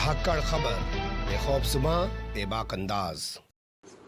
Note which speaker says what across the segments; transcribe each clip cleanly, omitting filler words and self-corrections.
Speaker 1: धाकड़ खबर, बेखौफसमा बेबाक अंदाज।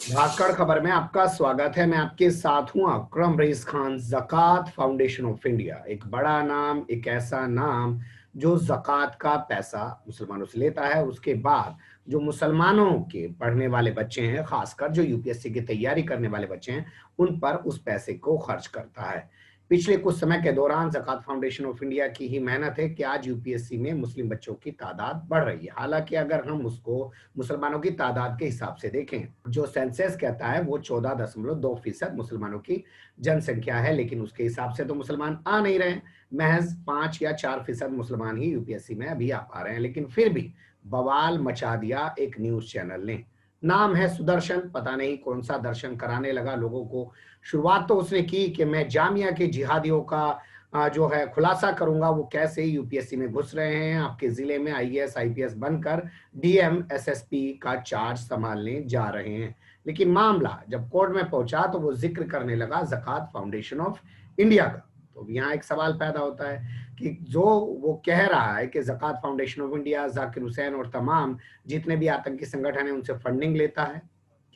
Speaker 2: धाकड़ खबर में आपका स्वागत है। मैं आपके साथ हूं अकरम रईस खान। ज़कात फाउंडेशन ऑफ इंडिया एक बड़ा नाम, एक ऐसा नाम जो ज़कात का पैसा मुसलमानों से लेता है। उसके बाद जो मुसलमानों के पढ़ने वाले बच्चे हैं, खासकर जो यूपीएससी की तैयारी करने वाले बच्चे हैं, उन पर उस पैसे को खर्च करता है। पिछले कुछ समय के दौरान ज़कात फाउंडेशन ऑफ इंडिया की ही मेहनत है कि आज यूपीएससी में मुस्लिम बच्चों की तादाद बढ़ रही है। हालांकि अगर हम उसको मुसलमानों की तादाद के हिसाब से देखें, जो सेंसस कहता है वो 14.2% मुसलमानों की जनसंख्या है, लेकिन उसके हिसाब से तो मुसलमान आ नहीं रहे। महज 5 या 4% मुसलमान ही यूपीएससी में अभी आ पा रहे हैं। लेकिन फिर भी बवाल मचा दिया एक न्यूज चैनल ने। नाम है सुदर्शन, पता नहीं कौन सा दर्शन कराने लगा लोगों को। शुरुआत तो उसने की कि मैं जामिया के जिहादियों का जो है खुलासा करूंगा, वो कैसे यूपीएससी में घुस रहे हैं, आपके जिले में आईएएस आईपीएस बनकर डीएम एसएसपी का चार्ज संभालने जा रहे हैं। लेकिन मामला जब कोर्ट में पहुंचा तो वो जिक्र करने लगा ज़कात फाउंडेशन ऑफ इंडिया का। तो यहाँ एक सवाल पैदा होता है कि जो वो कह रहा है कि Zakat foundation of India Zakir Hussain और तमाम जितने भी आतंकी संगठन है उनसे फंडिंग लेता है,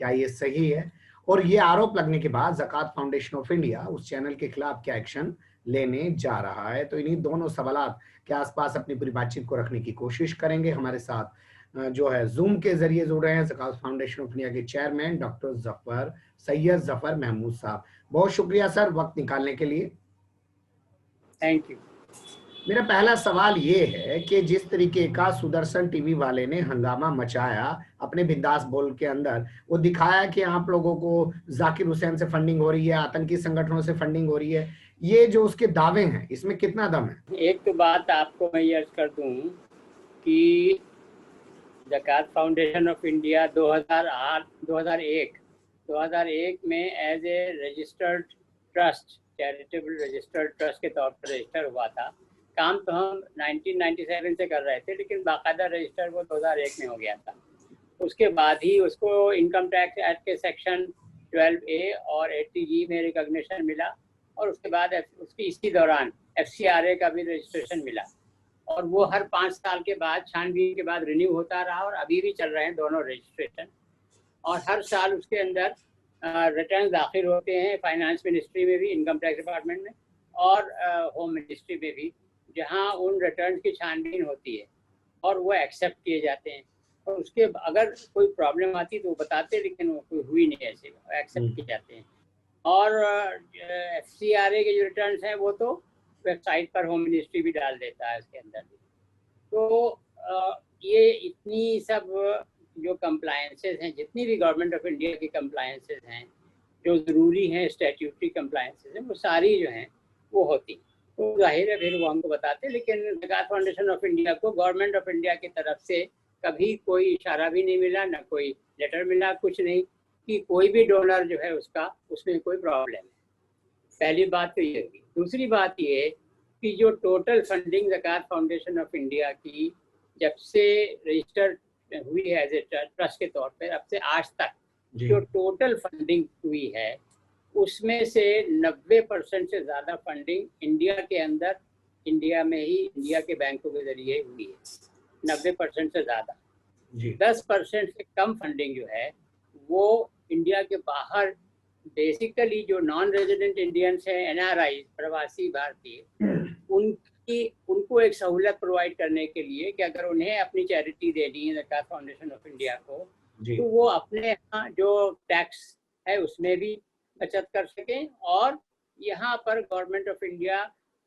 Speaker 2: क्या ये सही है? और ये आरोप लगने के बाद ज़कात फाउंडेशन ऑफ इंडिया उस चैनल के खिलाफ क्या एक्शन लेने जा रहा है? तो इन्हीं दोनों सवालात के आसपास अपनी पूरी बातचीत को रखने की कोशिश करेंगे। हमारे साथ जो है जूम के जरिए जुड़ रहे हैं ज़कात फाउंडेशन ऑफ इंडिया के चेयरमैन डॉक्टर सैयद जफर महमूद साहब। बहुत शुक्रिया सर वक्त निकालने के लिए।
Speaker 3: Thank you.
Speaker 2: मेरा पहला सवाल ये है कि जिस तरीके का सुदर्शन टीवी वाले ने हंगामा मचाया अपने बिंदास बोल के अंदर, वो दिखाया कि आप लोगों को जाकिर हुसैन से फंडिंग हो रही है, आतंकी संगठनों से फंडिंग हो रही है, ये जो उसके दावे हैं इसमें कितना दम है?
Speaker 3: एक तो बात आपको मैं अर्ज कर दूं कि ज़कात फाउंडेशन ऑफ इंडिया 2001 में as a registered trust, charitable registered trust के तौर पर रजिस्टर हुआ था। काम तो हम 1997 से कर रहे थे, लेकिन बाकायदा रजिस्टर वो 2001 में हो गया था। उसके बाद ही उसको इनकम टैक्स एक्ट के सेक्शन 12A और 80G में रिकॉग्निशन मिला, और उसके बाद उसकी इसी दौरान FCRA का भी रजिस्ट्रेशन मिला, और वो हर 5 साल के बाद छानबीन के बाद रिन्यू होता रहा, और अभी भी चल रहे हैं दोनों रजिस्ट्रेशन। और हर साल उसके अंदर रिटर्न दाखिल होते हैं, फाइनेंस मिनिस्ट्री में भी, इनकम टैक्स डिपार्टमेंट में, और होम मिनिस्ट्री में भी, जहां उन रिटर्न की छानबीन होती है और वो एक्सेप्ट किए जाते हैं। और उसके अगर कोई प्रॉब्लम आती तो वो बताते, लेकिन वो कोई हुई नहीं, ऐसे एक्सेप्ट किए जाते हैं। और FCRA के जो रिटर्न्स हैं वो तो वेबसाइट पर होम मिनिस्ट्री भी डाल देता है उसके अंदर भी। तो ये इतनी सब जो कंप्लायंसेस हैं, जितनी भी गवर्नमेंट ऑफ इंडिया की कंप्लायंसेस हैं जो ज़रूरी हैं, स्टैट्यूटरी कंप्लायंसेस हैं, वो सारी जो हैं वो होती। तो जाहिर है फिर वो हमको बताते। लेकिन ज़कात फाउंडेशन ऑफ इंडिया को गवर्नमेंट ऑफ इंडिया की तरफ से कभी कोई इशारा भी नहीं मिला, ना कोई लेटर मिला, कुछ नहीं कि कोई भी डोनर जो है उसका उसमें कोई प्रॉब्लम है। पहली बात तो ये होगी। दूसरी बात ये कि जो total funding Zakat foundation of India की जब से रजिस्टर हुई है एज ए ट्रस्ट के तौर पर, अब से आज तक जो टोटल फंडिंग हुई है उसमें से 90% से ज़्यादा फंडिंग इंडिया के अंदर, इंडिया में ही, इंडिया के बैंकों के जरिए हुई है। 90% से ज़्यादा। 10% से कम फंडिंग जो है वो इंडिया के बाहर, बेसिकली जो नॉन रेजिडेंट इंडियंस हैं, NRI, प्रवासी भारतीय, उनको एक सहूलत प्रोवाइड करने के लिए कि अगर उन्हें अपनी चैरिटी देनी है ज़कात फाउंडेशन ऑफ इंडिया को, तो वो अपने यहाँ जो टैक्स है उसमें भी बचत कर सकें, और यहाँ पर गवर्नमेंट ऑफ इंडिया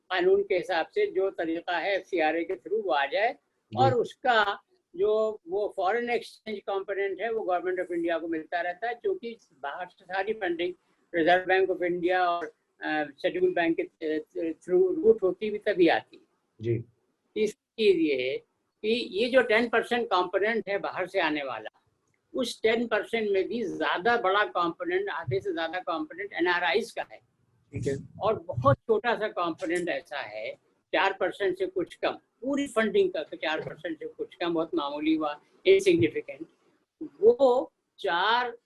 Speaker 3: कानून के हिसाब से जो तरीका है FCRA के थ्रू वो आ जाए, और उसका जो वो फॉरेन एक्सचेंज कंपोनेंट है वो गवर्नमेंट ऑफ इंडिया को मिलता रहता है, क्योंकि बाहर से सारी funding reserve bank of India और शेड्यूल बैंक के थ्रू रूट होती भी तभी आती है। तीसरी चीज़ ये है कि ये जो 10% कंपोनेंट है बाहर से आने वाला, उस 10% में भी ज़्यादा बड़ा कंपोनेंट, आधे से ज़्यादा कंपोनेंट NRIs का है, ठीक है, और बहुत छोटा सा कंपोनेंट ऐसा है 4% से कुछ कम, पूरी फंडिंग का 4% से कुछ कम, बहुत मामूली हुआ, इनसिग्निफिकेंट, वो 4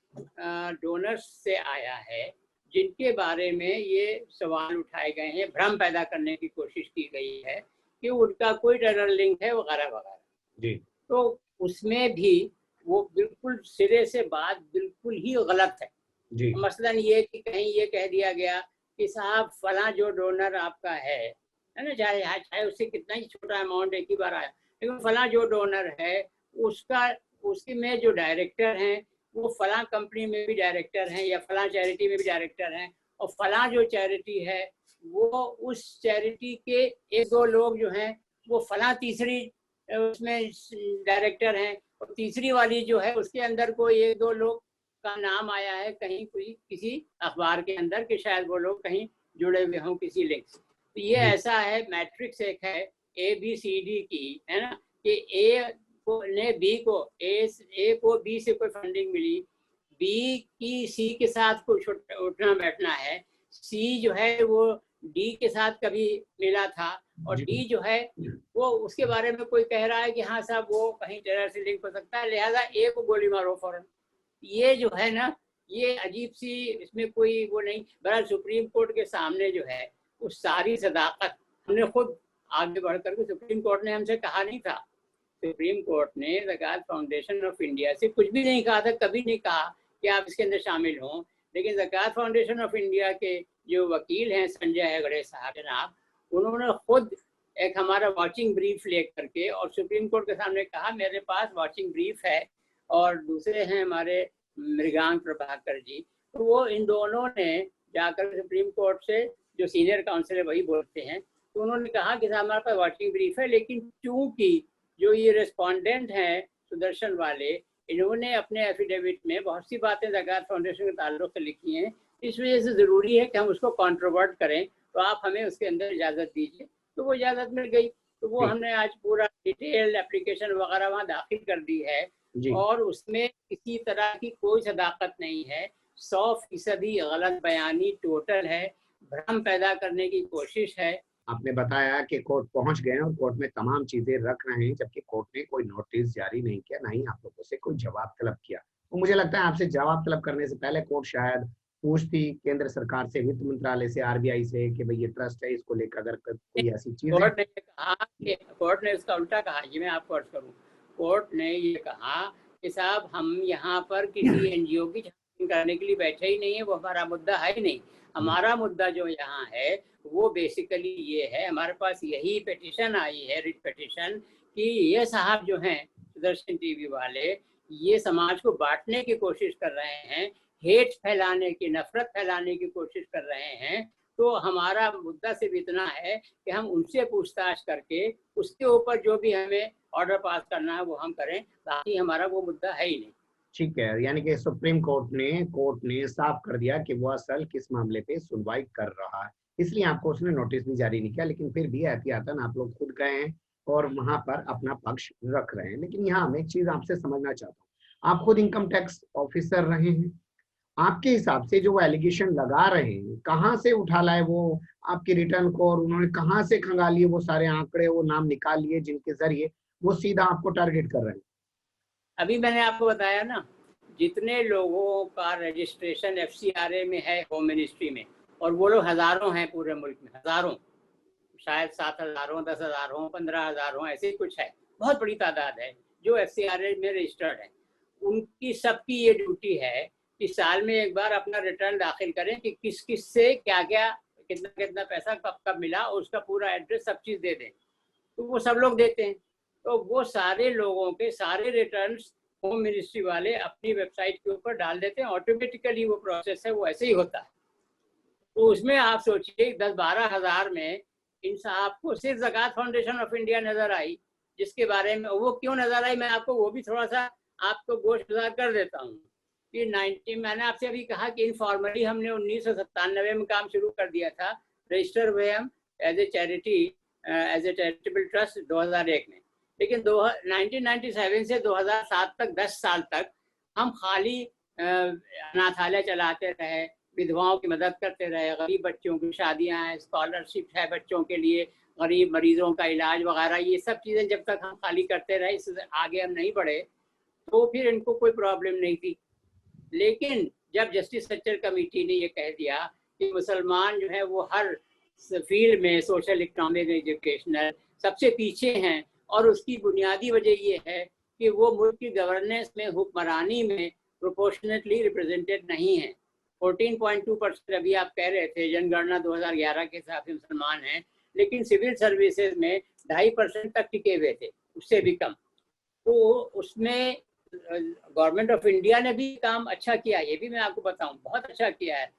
Speaker 3: डोनर्स से आया है, जिनके बारे में ये सवाल उठाए गए हैं, भ्रम पैदा करने की कोशिश की गई है कि उनका कोई टेरर लिंक है वगैरह वगैरह। तो उसमें भी वो बिल्कुल सिरे से बात बिल्कुल ही गलत है
Speaker 2: जी।
Speaker 3: मसलन ये कि कहीं ये कह दिया गया कि साहब फला जो डोनर आपका है ना, चाहे चाहे उससे कितना ही छोटा अमाउंट एक ही बार आया, लेकिन फला जो डोनर है उसका उसकी में जो डायरेक्टर हैं वो फला कंपनी में भी डायरेक्टर हैं या फला चैरिटी में भी डायरेक्टर हैं, और फला जो चैरिटी है वो उस चैरिटी के एक दो लोग जो हैं वो फला तीसरी उसमें डायरेक्टर हैं, और तीसरी वाली जो है उसके अंदर कोई एक दो लोग का नाम आया है कहीं कोई किसी अखबार के अंदर कि शायद वो लोग कहीं जुड़े हुए हों किसी लिंक से। तो ये ऐसा है, मैट्रिक्स एक है ABCD की, है ना, कि ए को ने बी को ए को बी से कोई फंडिंग मिली, बी की सी के साथ कुछ उठना बैठना है, सी जो है वो डी के साथ कभी मिला था, और डी जो है वो उसके बारे में कोई कह रहा है कि हाँ साहब वो कहीं टेरर से लिंक हो सकता है, लिहाजा ए को गोली मारो फौरन। ये जो है ना, ये अजीब सी, इसमें कोई वो नहीं। बहरहाल सुप्रीम कोर्ट के सामने जो है उस सारी सदाकत हमने खुद आगे बढ़ करके, सुप्रीम कोर्ट ने हमसे कहा नहीं था, सुप्रीम कोर्ट ने ज़कात फाउंडेशन ऑफ इंडिया से कुछ भी नहीं कहा था, कभी नहीं कहा कि आप इसके अंदर शामिल हों, लेकिन ज़कात फाउंडेशन ऑफ इंडिया के जो वकील हैं संजय हेगड़े साहब जनाब, उन्होंने खुद एक हमारा वॉचिंग ब्रीफ ले करके और सुप्रीम कोर्ट के सामने कहा मेरे पास वॉचिंग ब्रीफ है, और दूसरे हैं हमारे मृगांक प्रभाकर जी, तो वो इन दोनों ने जाकर सुप्रीम कोर्ट से, जो सीनियर काउंसिल है वही बोलते हैं, तो उन्होंने कहा कि हमारे पास वॉचिंग ब्रीफ है, लेकिन चूंकि जो ये रेस्पोंडेंट हैं सुदर्शन वाले, इन्होंने अपने एफिडेविट में बहुत सी बातें ज़कात फाउंडेशन के ताल्लुक से लिखी हैं, इस वजह से ज़रूरी है कि हम उसको कंट्रोवर्ट करें, तो आप हमें उसके अंदर इजाज़त दीजिए। तो वो इजाज़त मिल गई, तो वो हमने आज पूरा डिटेल एप्लीकेशन वगैरह वहाँ दाखिल कर दी है, और उसमें किसी तरह की कोई सदाकत नहीं है, 100% गलत बयानी टोटल है, भ्रम पैदा करने की कोशिश है।
Speaker 2: आपने बताया कि कोर्ट पहुंच गए और कोर्ट में तमाम चीजें रख रहे हैं, जबकि कोर्ट ने कोई नोटिस जारी नहीं किया, ना ही आप लोगों से कोई जवाब तलब किया। तो मुझे लगता है आपसे जवाब तलब करने से पहले कोर्ट शायद पूछती केंद्र सरकार से, वित्त मंत्रालय से, RBI से कि भाई ये ट्रस्ट है, इसको लेकर अगर कोई ऐसी चीज
Speaker 3: कोर्ट ने कहा कि, कोर्ट ने इसका उल्टा कहा, ये मैं आपको अर्ज करूँ, कोर्ट ने ये कहा कि साहब हम यहाँ पर किसी NGO की छानबीन करने के लिए बैठे ही नहीं है, वो हमारा मुद्दा है ही नहीं। हमारा मुद्दा जो यहाँ है वो बेसिकली ये है, हमारे पास यही पिटीशन आई है, रिट पिटीशन, कि ये साहब जो हैं सुदर्शन टीवी वाले, ये समाज को बांटने की कोशिश कर रहे हैं, हेट फैलाने की, नफरत फैलाने की कोशिश कर रहे हैं। तो हमारा मुद्दा सिर्फ इतना है कि हम उनसे पूछताछ करके उसके ऊपर जो भी हमें ऑर्डर पास करना है वो हम करें, बाकी हमारा वो मुद्दा है ही नहीं।
Speaker 2: ठीक है, यानी कि सुप्रीम कोर्ट ने साफ कर दिया कि वो असल किस मामले पे सुनवाई कर रहा है, इसलिए आपको उसने नोटिस भी जारी नहीं किया, लेकिन फिर भी एहतियातन आप लोग खुद गए हैं और वहां पर अपना पक्ष रख रहे हैं। लेकिन यहाँ मैं एक चीज आपसे समझना चाहता हूँ, आप खुद इनकम टैक्स ऑफिसर रहे हैं, आपके हिसाब से जो वो एलिगेशन लगा रहे हैं, कहाँ से उठा लाए वो आपकी रिटर्न को, और उन्होंने कहाँ से खंगाली वो सारे आंकड़े, वो नाम निकाल लिए जिनके जरिए वो सीधा आपको टारगेट कर रहे हैं?
Speaker 3: अभी मैंने आपको बताया ना, जितने लोगों का रजिस्ट्रेशन FCRA में है, होम मिनिस्ट्री में, और वो लोग हजारों हैं पूरे मुल्क में, हजारों, शायद 7,000 हो, 10,000 हो, 15,000 हो, ऐसे ही कुछ है, बहुत बड़ी तादाद है जो FCRA में रजिस्टर्ड है। उनकी सबकी ये ड्यूटी है कि साल में एक बार अपना रिटर्न दाखिल करें कि किस किस से क्या क्या, कितना कितना पैसा कब कब मिला, और उसका पूरा एड्रेस सब चीज़ दे दें। तो वो सब लोग देते हैं, तो वो सारे लोगों के सारे रिटर्न्स होम मिनिस्ट्री वाले अपनी वेबसाइट के ऊपर डाल देते हैं, ऑटोमेटिकली वो प्रोसेस है, वो ऐसे ही होता है। तो उसमें आप सोचिए 10-12 हज़ार में इन साहब को सिर्फ ज़कात फाउंडेशन ऑफ इंडिया नज़र आई, जिसके बारे में वो क्यों नज़र आई मैं आपको वो भी थोड़ा सा आपको गोश्तगुजार कर देता हूँ कि मैंने आपसे अभी कहा कि इनफॉर्मली हमने 1997 में काम शुरू कर दिया था, रजिस्टर हुए हम as a charity, as a charitable trust 2001 में, लेकिन 1997 से 2007 तक 10 साल तक हम खाली अनाथालय चलाते रहे, विधवाओं की मदद करते रहे, गरीब बच्चों की शादियां हैं, स्कॉलरशिप है बच्चों के लिए, गरीब मरीजों का इलाज वगैरह, ये सब चीज़ें जब तक हम खाली करते रहे, इससे आगे हम नहीं बढ़े, तो फिर इनको कोई प्रॉब्लम नहीं थी। लेकिन जब जस्टिस सच्चर कमेटी ने ये कह दिया कि मुसलमान जो है वो हर फील्ड में, सोशल, इकोनॉमिक, एजुकेशनल, सबसे पीछे हैं, और उसकी बुनियादी वजह ये है कि वो मुल्क की गवर्नेंस में, हुक्मरानी में प्रोपोर्शनेटली रिप्रेजेंटेड नहीं है। 14.2% अभी आप कह रहे थे, जनगणना 2011 के हिसाब से मुसलमान हैं, लेकिन सिविल सर्विसेज में 2.5% तक टिके हुए थे, उससे भी कम। तो उसमें गवर्नमेंट ऑफ इंडिया ने भी काम अच्छा किया, ये भी मैं आपको बताऊं, बहुत अच्छा किया है।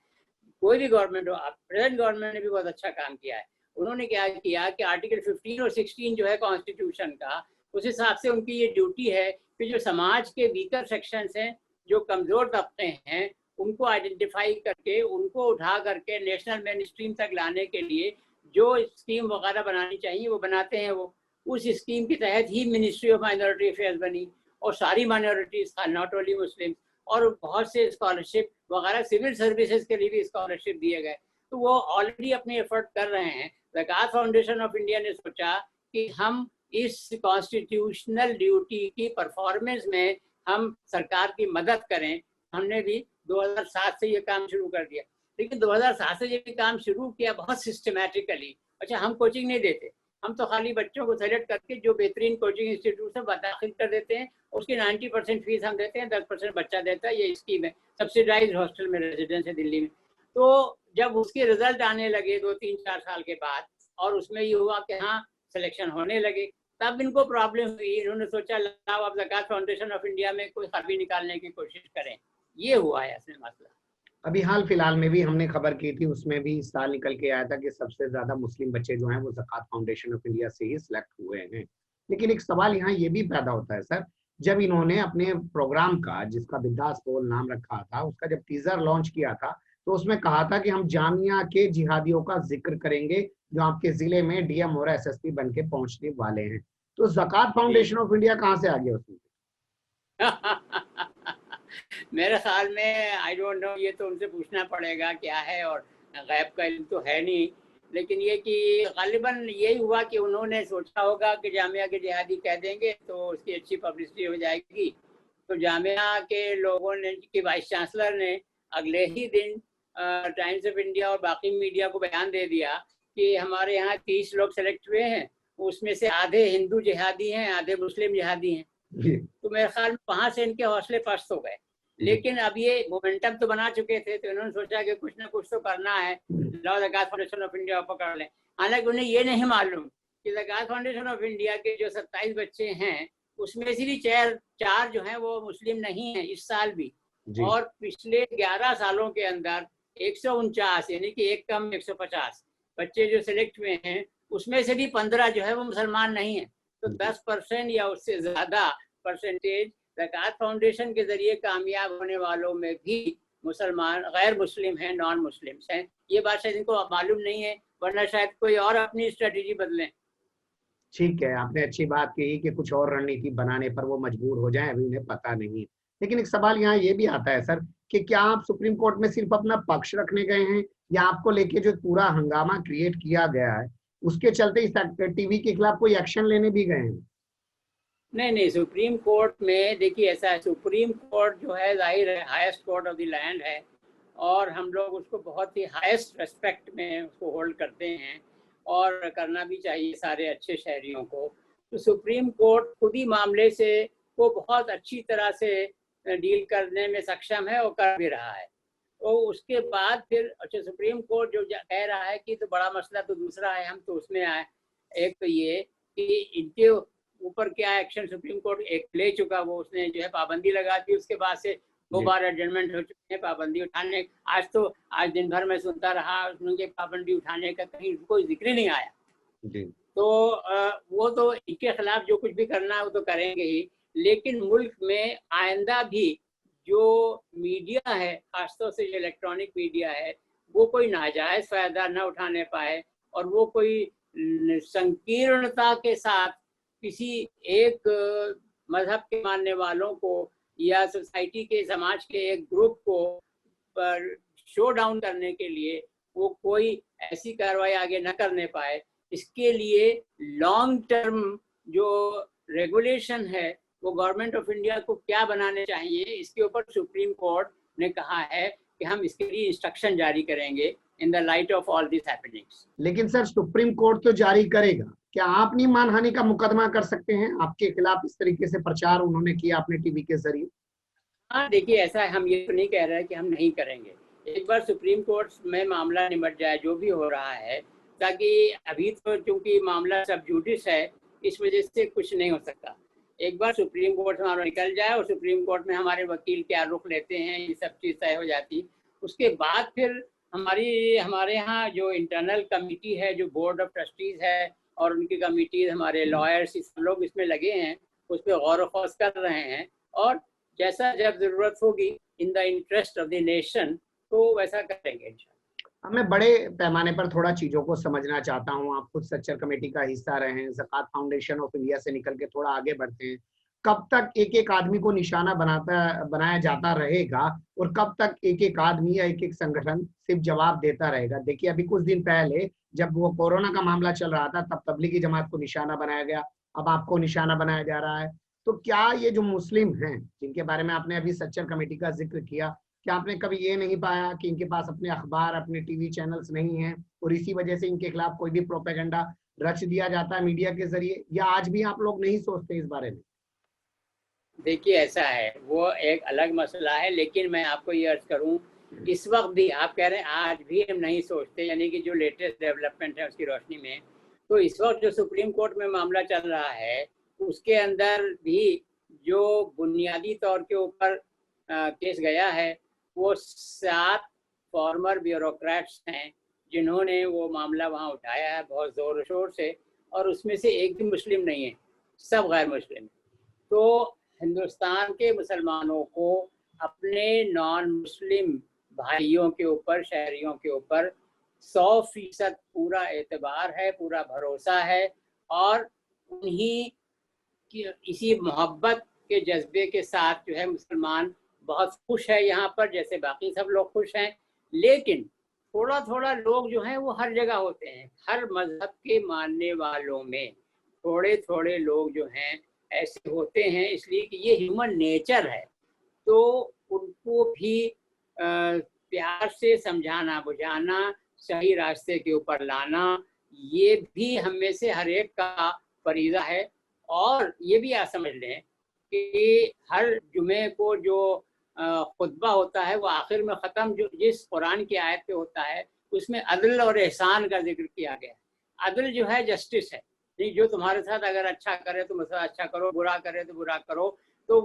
Speaker 3: कोई भी गवर्नमेंट हो, प्रेजेंट गवर्नमेंट ने भी बहुत अच्छा काम किया है। उन्होंने क्या किया कि आर्टिकल 15 और 16 जो है कॉन्स्टिट्यूशन का, उस हिसाब से उनकी ये ड्यूटी है कि जो समाज के वीकर सेक्शंस हैं, जो कमज़ोर तबके हैं, उनको आइडेंटिफाई करके, उनको उठा करके नेशनल मेन स्ट्रीम तक लाने के लिए जो स्कीम वगैरह बनानी चाहिए वो बनाते हैं। वो उस स्कीम के तहत ही मिनिस्ट्री ऑफ माइनॉरिटी अफेयर्स बनी, और सारी माइनॉरिटीज, नॉट ओनली मुस्लिम, और बहुत से स्कॉलरशिप वगैरह, सिविल सर्विसेज के लिए भी स्कॉलरशिप दिए गए। तो वो ऑलरेडी अपने एफर्ट कर रहे हैं। ज़कात फाउंडेशन ऑफ इंडिया ने सोचा कि हम इस कॉन्स्टिट्यूशनल ड्यूटी की परफॉर्मेंस में हम सरकार की मदद करें। हमने भी 2007 से ये काम शुरू कर दिया, लेकिन 2007 से ये काम शुरू किया बहुत सिस्टमैटिकली। अच्छा, हम कोचिंग नहीं देते, हम तो खाली बच्चों को सेलेक्ट करके जो बेहतरीन कोचिंग इंस्टीट्यूट से दाखिल कर देते हैं, उसकी 90% फीस हम देते हैं, 10% बच्चा देता है। ये स्कीम है, सब्सिडाइज हॉस्टल में रेजिडेंस है दिल्ली में। तो जब उसके रिजल्ट आने लगे 2-3-4 साल के बाद, और उसमें ये हुआ कि हाँ सिलेक्शन होने लगे, तब इनको प्रॉब्लम हुई। इन्होंने सोचा लाओ अब ज़कात फाउंडेशन ऑफ इंडिया में कोई खराबी निकालने की कोशिश करें। ये हुआ है असल मसला।
Speaker 2: अभी हाल फिलहाल में भी हमने खबर की थी, उसमें भी इस साल निकल के आया था कि सबसे ज्यादा मुस्लिम बच्चे जो हैं वो ज़कात फाउंडेशन ऑफ इंडिया से ही सिलेक्ट हुए हैं। लेकिन एक सवाल यहाँ ये भी पैदा होता है सर, जब इन्होंने अपने प्रोग्राम का, जिसका बिंदास पोल नाम रखा था, उसका जब टीजर लॉन्च किया था, तो उसमें कहा था कि हम जामिया के जिहादियों का जिक्र करेंगे जो आपके जिले में डीएम और एसएसपी बन के पहुंचने वाले हैं। तो ज़कात फाउंडेशन ऑफ इंडिया कहाँ से आ गया उसमें?
Speaker 3: मेरे ख्याल में, आई डोंट नो, ये तो उनसे पूछना पड़ेगा क्या है, और गैब का इल्म तो है नहीं। लेकिन ये कि गालिबन यही हुआ कि उन्होंने सोचा होगा कि जामिया के जिहादी कह देंगे तो उसकी अच्छी पब्लिसिटी हो जाएगी। तो जामिया के लोगों ने, कि वाइस चांसलर ने अगले ही दिन टाइम्स ऑफ इंडिया और बाकी मीडिया को बयान दे दिया कि हमारे यहाँ 30 लोग सेलेक्ट हुए हैं, उसमें से आधे हिंदू जिहादी हैं, आधे मुस्लिम जिहादी हैं। तो मेरे ख्याल में वहाँ से इनके हौसले पस्त हो गए। लेकिन अब ये मोमेंटम तो बना चुके थे, तो इन्होंने सोचा कि कुछ ना कुछ तो करना है, लाओ ज़कात फाउंडेशन ऑफ इंडिया पकड़ लें। हालांकि उन्हें ये नहीं मालूम कि ज़कात फाउंडेशन ऑफ इंडिया के जो 27 बच्चे हैं, उसमें से भी चार जो हैं वो मुस्लिम नहीं हैं इस साल भी। और पिछले 11 सालों के अंदर 149, यानी कि एक कम 150 बच्चे जो सिलेक्ट हुए हैं, उसमें से भी 15 जो है वो मुसलमान नहीं है। तो 10% या उससे ज्यादा परसेंटेज ज़कात फाउंडेशन के जरिए कामयाब होने वालों में भी मुसलमान, गैर मुस्लिम हैं, नॉन मुस्लिम्स हैं। ये बात शायद इनको मालूम नहीं है, वरना शायद कोई और अपनी स्ट्रेटेजी बदलें।
Speaker 2: ठीक है, आपने अच्छी बात कही कि कुछ और रणनीति बनाने पर वो मजबूर हो जाएं, अभी उन्हें पता नहीं। लेकिन एक सवाल यहाँ ये भी आता है सर कि क्या आप सुप्रीम कोर्ट में सिर्फ अपना पक्ष रखने गए हैं, या आपको लेके जो पूरा हंगामा क्रिएट किया गया है उसके चलते इस टीवी के खिलाफ कोई एक्शन लेने भी गए हैं?
Speaker 3: नहीं, सुप्रीम कोर्ट में देखिए ऐसा है, सुप्रीम कोर्ट जो है जाहिर है highest court of the land है, और हम लोग उसको बहुत ही हाईएस्ट रेस्पेक्ट में उसको होल्ड करते हैं, और करना भी चाहिए सारे अच्छे शहरियों को। तो सुप्रीम कोर्ट खुद ही मामले से वो बहुत अच्छी तरह से डील करने में सक्षम है और कर भी रहा है। तो उसके बाद फिर अच्छा, सुप्रीम कोर्ट जो कह रहा है कि तो बड़ा मसला तो दूसरा है, हम तो उसमें आए। एक तो ये कि इनके ऊपर क्या एक्शन सुप्रीम कोर्ट एक ले चुका, वो उसने जो है पाबंदी लगा दी, उसके बाद से 2 बार एडजमेंट हो चुके हैं पाबंदी उठाने। आज दिन भर में सुनता रहा उनके पाबंदी उठाने का कहीं कोई जिक्र नहीं आया। तो वो तो इनके खिलाफ जो कुछ भी करना है वो तो करेंगे ही, लेकिन मुल्क में आइंदा भी जो मीडिया है, खासतौर से जो इलेक्ट्रॉनिक मीडिया है, वो कोई नाजायज फायदा न उठाने पाए, और वो कोई संकीर्णता के साथ किसी एक मजहब के मानने वालों को या सोसाइटी के, समाज के एक ग्रुप को शो डाउन करने के लिए वो कोई ऐसी कार्रवाई आगे न करने पाए। इसके लिए लॉन्ग टर्म जो रेगुलेशन है वो गवर्नमेंट ऑफ इंडिया को क्या बनाने चाहिए, इसके ऊपर सुप्रीम कोर्ट ने कहा है कि हम इसके लिए इंस्ट्रक्शन जारी करेंगे in the light of all this happenings.
Speaker 2: लेकिन सर सुप्रीम कोर्ट तो जारी करेगा, क्या आप नहीं मानहानि का मुकदमा कर सकते हैं? आपके खिलाफ इस तरीके से प्रचार उन्होंने किया अपने टीवी के जरिए।
Speaker 3: हाँ देखिए, ऐसा है, हम ये तो नहीं कह रहे कि हम नहीं करेंगे। एक बार सुप्रीम कोर्ट में मामला निपट जाए जो भी हो रहा है, ताकि अभी तो चूंकि मामला सब जुडिस है, इस वजह से कुछ नहीं हो सकता। एक बार सुप्रीम कोर्ट से मामला निकल जाए और सुप्रीम कोर्ट में हमारे वकील क्या रुख लेते हैं, ये सब चीज़ तय हो जाती। उसके बाद फिर हमारे यहाँ जो इंटरनल कमिटी है, जो बोर्ड ऑफ ट्रस्टीज है और उनकी कमिटीज, हमारे लॉयर्स, सब लोग इसमें लगे हैं, उस पर गौर व फौज कर रहे हैं। और जैसा जब जरूरत होगी in the interest of the nation, तो वैसा करेंगे इंशाल्लाह।
Speaker 2: मैं बड़े पैमाने पर थोड़ा चीजों को समझना चाहता हूं। आप खुद सच्चर कमेटी का हिस्सा रहे हैं, ज़कात फाउंडेशन ऑफ इंडिया से निकल के थोड़ा आगे बढ़ते हैं। कब तक एक एक आदमी को निशाना बनाया जाता रहेगा और कब तक एक एक आदमी या एक एक संगठन सिर्फ जवाब देता रहेगा? देखिए, अभी कुछ दिन पहले जब वो कोरोना का मामला चल रहा था, तब तबलीगी जमात को निशाना बनाया गया, अब आपको निशाना बनाया जा रहा है। तो क्या ये जो मुस्लिम हैं, जिनके बारे में आपने अभी सच्चर कमेटी का जिक्र किया, क्या आपने कभी ये नहीं पाया कि इनके पास अपने अखबार, अपने टीवी चैनल्स नहीं हैं और इसी वजह से इनके खिलाफ कोई भी प्रोपेगेंडा रच दिया जाता है मीडिया के जरिए? या आज भी आप लोग नहीं सोचते इस बारे में?
Speaker 3: देखिए, ऐसा है, वो एक अलग मसला है, लेकिन मैं आपको ये अर्ज करूं, इस वक्त भी आप कह रहे हैं आज भी हम नहीं सोचते, यानी कि जो लेटेस्ट डेवलपमेंट है उसकी रोशनी में, तो इस वक्त जो सुप्रीम कोर्ट में मामला चल रहा है, उसके अंदर भी जो बुनियादी तौर के ऊपर केस गया है, वो 7 फॉर्मर ब्यूरोक्रेट्स हैं जिन्होंने वो मामला वहाँ उठाया है बहुत ज़ोर शोर से, और उसमें से एक भी मुस्लिम नहीं है, सब गैर मुस्लिम। तो हिंदुस्तान के मुसलमानों को अपने नॉन मुस्लिम भाइयों के ऊपर, शहरियों के ऊपर 100% पूरा एतबार है, पूरा भरोसा है, और उन्हीं की इसी मोहब्बत के जज्बे के साथ जो है मुसलमान बहुत खुश है यहाँ पर, जैसे बाकी सब लोग खुश हैं। लेकिन थोड़ा थोड़ा लोग जो हैं वो हर जगह होते हैं, हर मजहब के मानने वालों में थोड़े थोड़े लोग जो हैं ऐसे होते हैं, इसलिए कि ये ह्यूमन नेचर है। तो उनको भी प्यार से समझाना बुझाना, सही रास्ते के ऊपर लाना, ये भी हम में से हर एक का फरीज़ा है। और ये भी आप समझ लें कि हर जुमे को जो खुतबा होता है, वो आखिर में ख़त्म जो जिस कुरान की आयत पे होता है, उसमें अदल और एहसान का जिक्र किया गया है। अदल जो है जस्टिस है, नहीं, जो तुम्हारे साथ अगर अच्छा करे तो मुझसे अच्छा करो, बुरा करे तो बुरा करो। तो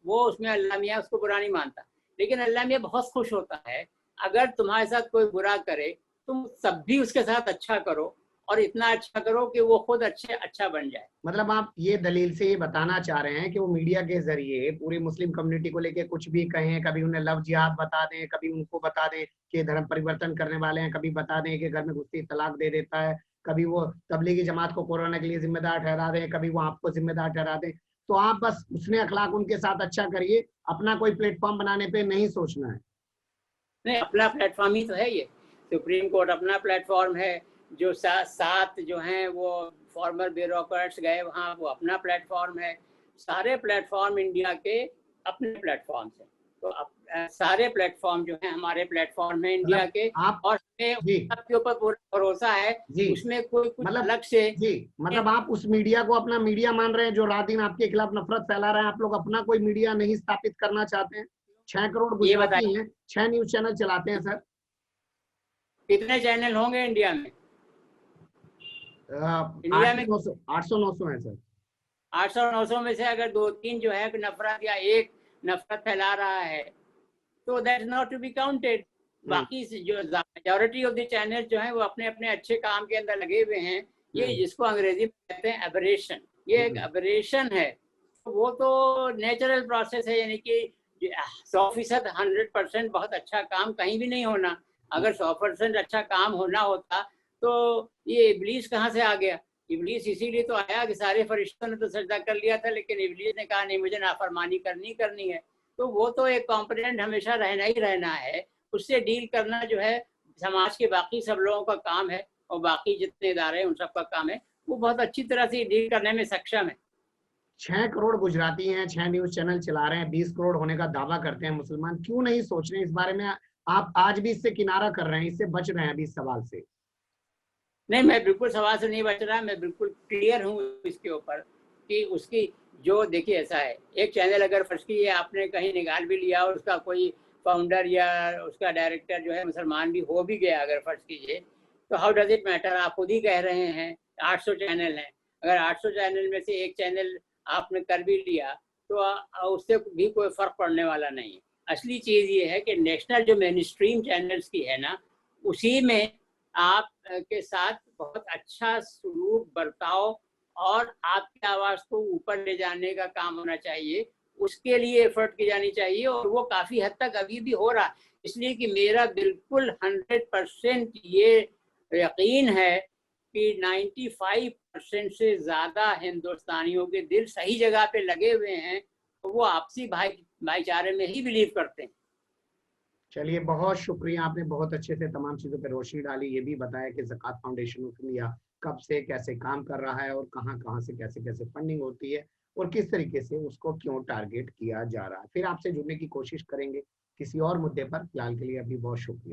Speaker 3: वो उसमें अल्लाह मियाँ उसको बुरा नहीं मानता, लेकिन अल्लाह मियाँ बहुत खुश होता है अगर तुम्हारे साथ कोई बुरा करे, तुम सब भी उसके साथ अच्छा करो, और इतना अच्छा करो कि वो खुद अच्छा बन जाए।
Speaker 2: मतलब आप ये दलील से ये बताना चाह रहे हैं कि वो मीडिया के जरिए पूरी मुस्लिम कम्युनिटी को लेके कुछ भी कहें, कभी उन्हें लव जिहाद बता दें, कभी उनको बता दें कि धर्म परिवर्तन करने वाले हैं, कभी बता दें कि घर में घुसते तलाक दे देता है, कभी वो तबलीगी जमात को कोरोना के लिए जिम्मेदार ठहरा दें, कभी वो आपको जिम्मेदार ठहरा दें। तो आप बस उसने अखलाक उनके साथ अच्छा करिए, अपना कोई प्लेटफॉर्म बनाने पे नहीं सोचना है।
Speaker 3: नहीं, अपना प्लेटफॉर्म ही तो है ये, सुप्रीम कोर्ट अपना प्लेटफॉर्म है। जो 7 जो हैं वो फॉर्मर ब्यूरोक्रेट्स गए वहाँ, वो अपना प्लेटफॉर्म है। सारे प्लेटफॉर्म इंडिया के अपने प्लेटफॉर्म्स हैं। तो सारे प्लेटफॉर्म जो हैं हमारे प्लेटफॉर्म है इंडिया के, और सबके ऊपर पूरा भरोसा है, उसमें कोई कुछ अलग से
Speaker 2: जी, मतलब आप उस मीडिया को अपना मीडिया मान रहे हैं जो रात दिन आपके खिलाफ नफरत फैला रहे हैं। आप लोग अपना कोई मीडिया नहीं स्थापित करना चाहते हैं? 6 करोड़ गुजराती हैं, 6 न्यूज चैनल चलाते हैं सर।
Speaker 3: कितने चैनल होंगे इंडिया में?
Speaker 2: इंडिया में 800-900 है सर।
Speaker 3: 800-900 में से अगर 2-3 जो है नफरत या एक नफरत फैला रहा है, तो that is not to be counted. बाकी जो मेजॉरिटी ऑफ द चैनल जो है वो अपने अपने अच्छे काम के अंदर लगे हुए हैं। ये जिसको अंग्रेजी में कहते हैं एबरेशन, ये एक एबरेशन है। तो वो तो नेचुरल प्रोसेस है, यानी कि 100% 100% बहुत अच्छा काम कहीं भी नहीं होना। अगर 100% अच्छा काम होना होता तो ये इब्लीस कहाँ से आ गया? इब्लीस इसीलिए तो आया कि सारे फरिश्तों ने तो सजदा कर लिया था, लेकिन इब्लीस ने कहा नहीं, मुझे नाफरमानी करनी है। तो वो तो एक कॉम्पोनेंट हमेशा रहना ही रहना है। उससे डील करना जो है समाज के बाकी सब लोगों का काम है, और बाकी जितने इदारे हैं उन सब का काम है। वो बहुत अच्छी तरह से डील करने में सक्षम है।
Speaker 2: 6 करोड़ गुजराती हैं, 6 न्यूज चैनल चला रहे हैं, 20 करोड़ होने का दावा करते हैं मुसलमान। क्यों नहीं सोच रहे इस बारे में? आप आज भी इससे किनारा कर रहे हैं, इससे बच रहे हैं अभी इस सवाल से।
Speaker 3: नहीं, मैं बिल्कुल सवाल से नहीं बच रहा, मैं बिल्कुल क्लियर हूँ इसके ऊपर कि उसकी जो, देखिए ऐसा है, एक चैनल अगर फर्ज कीजिए आपने कहीं निकाल भी लिया और उसका कोई फाउंडर या उसका डायरेक्टर जो है मुसलमान भी हो भी गया अगर फर्ज कीजिए, तो हाउ डज इट मैटर? आप खुद ही कह रहे हैं 800 चैनल हैं, अगर 800 चैनल में से एक चैनल आपने कर भी लिया तो उससे भी कोई फर्क पड़ने वाला नहीं है। असली चीज़ ये है कि नेशनल जो मेन स्ट्रीम चैनल्स की है ना, उसी में आप के साथ बहुत अच्छा सलूक, बर्ताव और आपकी आवाज़ को ऊपर ले जाने का काम होना चाहिए, उसके लिए एफर्ट की जानी चाहिए, और वो काफ़ी हद तक अभी भी हो रहा है। इसलिए कि मेरा बिल्कुल 100% ये यकीन है कि 95% से ज़्यादा हिंदुस्तानियों के दिल सही जगह पे लगे हुए हैं, तो वो आपसी भाईचारे में ही बिलीव करते हैं।
Speaker 2: चलिए, बहुत शुक्रिया, आपने बहुत अच्छे से तमाम चीज़ों पर रोशनी डाली, ये भी बताया कि ज़कात फाउंडेशन ऑफ इंडिया कब से कैसे काम कर रहा है और कहाँ कहाँ से कैसे कैसे फंडिंग होती है और किस तरीके से उसको क्यों टारगेट किया जा रहा है। फिर आपसे जुड़ने की कोशिश करेंगे किसी और मुद्दे पर। फिलहाल के लिए अभी बहुत शुक्रिया।